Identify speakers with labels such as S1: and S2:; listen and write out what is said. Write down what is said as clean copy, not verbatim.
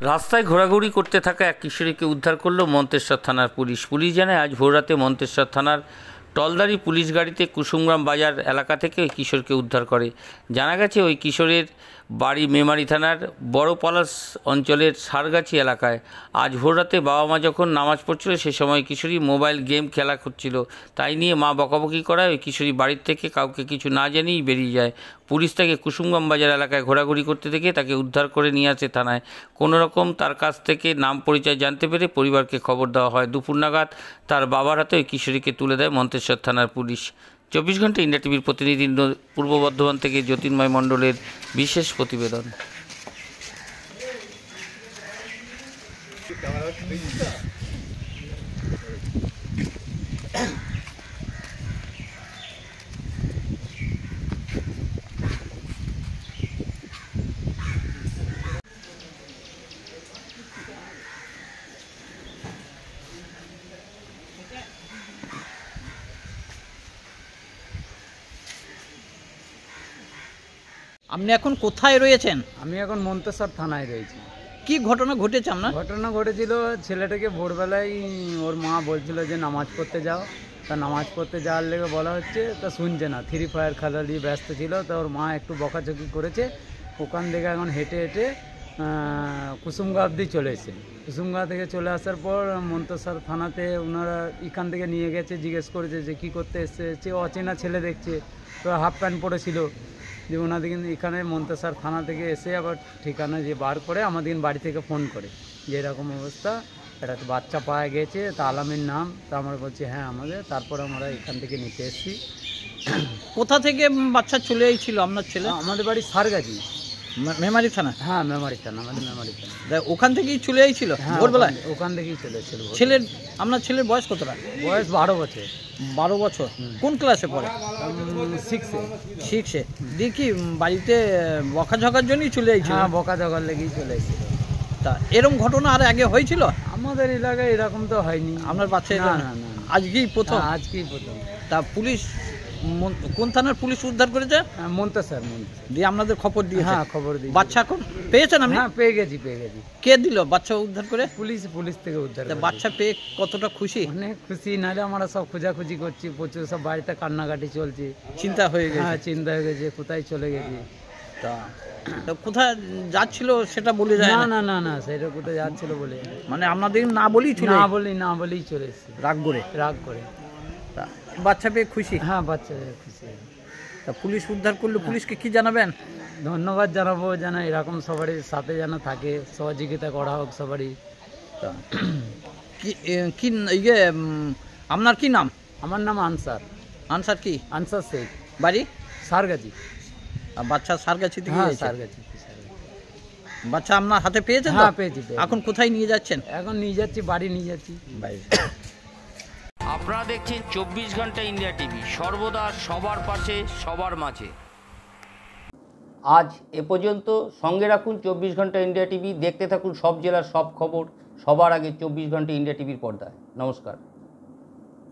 S1: রাস্তায় ঘোরাঘুরি করতে থাকা এক কিশোরীকে উদ্ধার করল মন্তেশ্বর থানার পুলিশ। পুলিশ জানায় আজ ভোররাতে মন্তেশ্বর থানার টলদারি পুলিশ গাড়িতে কুসুমগ্রাম বাজার এলাকা থেকে ওই কিশোরকে উদ্ধার করে। জানা গেছে ওই কিশোরের বাড়ি মেমারি থানার বড় পলাশ অঞ্চলের সারগাছি এলাকায়। আজ ভোররাতে বাবা মা যখন নামাজ পড়ছিল সে সময় কিশোরী মোবাইল গেম খেলা করছিল, তাই নিয়ে মা বকাবকি করায় ওই কিশোরী বাড়ির থেকে কাউকে কিছু না জানিয়েই বেরিয়ে যায়। পুলিশ তাকে কুসুমগ্রাম বাজার এলাকায় ঘোরাঘুরি করতে দেখে তাকে উদ্ধার করে নিয়ে আসে থানায়। কোনোরকম তার কাছ থেকে নাম পরিচয় জানতে পেরে পরিবারকে খবর দেওয়া হয়। দুপুর নাগাদ তার বাবার হাতে ওই কিশোরীকে তুলে দেয় মন্তেশ্বর থানার পুলিশ। 24 ঘন্টা ইন্ডিয়া টিভির প্রতিনিধি পূর্ব বর্ধমান থেকে জ্যোতির্ময় মণ্ডলের বিশেষ প্রতিবেদন।
S2: আপনি এখন কোথায় রয়েছেন?
S3: আমি এখন মন্তেশ্বর থানায় রয়েছি।
S2: কি ঘটনা ঘটেছে আপনার?
S3: ঘটনা ঘটেছিল, ছেলেটাকে ভোরবেলায় ওর মা বলছিল যে নামাজ পড়তে যাও, তা নামাজ পড়তে যাওয়ার লেগে বলা হচ্ছে, তা শুনছে না, ফ্রি ফায়ার খেলা নিয়ে ব্যস্ত ছিল। তা ওর মা একটু বকাচকি করেছে, ওখান থেকে এখন হেঁটে হেঁটে কুসুমগাঁ অবধি চলে এসেছে। কুসুমগাঁ থেকে চলে আসার পর মন্তেশ্বর থানাতে ওনারা এখান থেকে নিয়ে গেছে, জিজ্ঞেস করেছে যে কী করতে এসছে, অচেনা ছেলে দেখছে, তো হাফ প্যান্ট পরেছিল। যে ওনাদের কিন্তু এখানে মন্তেশ্বর থানা থেকে এসে আবার ঠিকানা যে বার করে আমাদের বাড়ি থেকে ফোন করে যে এরকম অবস্থা, একটা বাচ্চা পাওয়া গেছে, তা আলামের নাম। তা আমরা বলছি হ্যাঁ আমাদের, তারপর আমরা এখান থেকে নিতে এসেছি।
S2: কোথা থেকে বাচ্চা চলে এসেছিল আপনার ছেলে?
S3: আমাদের বাড়ি সারগাছি,
S2: মেমারি থানা।
S3: হ্যাঁ মেমারি থানা, আমাদের মেমারি থানা।
S2: ওখান থেকেই চলে এসেছিল ভোরবেলায়?
S3: ওখান থেকেই চলে এসেছিল।
S2: ছেলের, আপনার ছেলের বয়স কতটা?
S3: বয়স 12 বছর।
S2: 12 বছর। কোন ক্লাসে পড়ে? 6-এ। দেখি বাড়িতে বকাঝকার জন্যই চলে এসেছিল?
S3: হ্যাঁ বকাঝকার লেগেই চলে এসেছিল।
S2: তা এরকম ঘটনা আর আগে হয়েছিল?
S3: আমাদের এলাকায় এরকম তো হয়নি।
S2: আপনার বাচ্চা
S3: না না না,
S2: আজকেই প্রথম?
S3: আজকেই প্রথম।
S2: তা পুলিশ কোন থানার পুলিশ উদ্ধার করেছে?
S3: মন্তেশ্বর।
S2: দিয়ে আপনাদের খবর দিয়েছে?
S3: হ্যাঁ খবর দিই।
S2: বাচ্চা এখন পেয়েছেন আপনি?
S3: হ্যাঁ পেয়ে গেছি।
S2: কে দিল বাচ্চা উদ্ধার করে?
S3: পুলিশ থেকে উদ্ধার।
S2: বাচ্চা পেয়ে কতটা খুশি?
S3: অনেক খুশি, নাহলে আমরা সব খোঁজাখুঁজি করছি প্রচুর, সব বাড়িতে কান্নাকাটি চলছে,
S2: চিন্তা হয়ে গেছে।
S3: হ্যাঁ চিন্তা হয়ে গেছে, কোথায় চলে গেছি।
S2: তা কোথায় যাচ্ছিল সেটা বলে যায় না?
S3: না না না, সেটা কোথায় যাচ্ছিল বলে,
S2: মানে আপনাদের না বলেই
S3: চলে এসেছে
S2: রাগ করে। তা বাচ্চা পেয়ে খুশি?
S3: হ্যাঁ বাচ্চা খুশি।
S2: তা পুলিশ উদ্ধার করলো, পুলিশকে কি জানাবেন?
S3: ধন্যবাদ জানাবো, যেন এরকম সবারই সাথে যেন থাকে, সহযোগিতা করা হোক সবারই।
S2: তা কি ইয়ে, আপনার কি নাম?
S3: আমার নাম আনসার।
S2: আনসার কি?
S3: আনসার শেখ।
S2: বাড়ি?
S3: সারগাছি।
S2: বাচ্চা সারগাছি থেকে?
S3: হ্যাঁ সারগাছি।
S2: বাচ্চা আপনার হাতে পেয়েছেন?
S3: হ্যাঁ পেয়েছি।
S2: এখন কোথায় নিয়ে যাচ্ছেন?
S3: এখন নিয়ে যাচ্ছি, বাড়ি নিয়ে যাচ্ছি।
S1: আপনারা দেখছেন 24 ঘন্টা ইন্ডিয়া টিভি, সর্বদা সবার পাশে সবার মাঝে। আজ এ পর্যন্ত। সঙ্গে রাখুন 24 ঘন্টা ইন্ডিয়া টিভি, দেখতে থাকুন সব জেলার সব খবর সবার আগে 24 ঘন্টা ইন্ডিয়া টিভির পর্দায়। নমস্কার।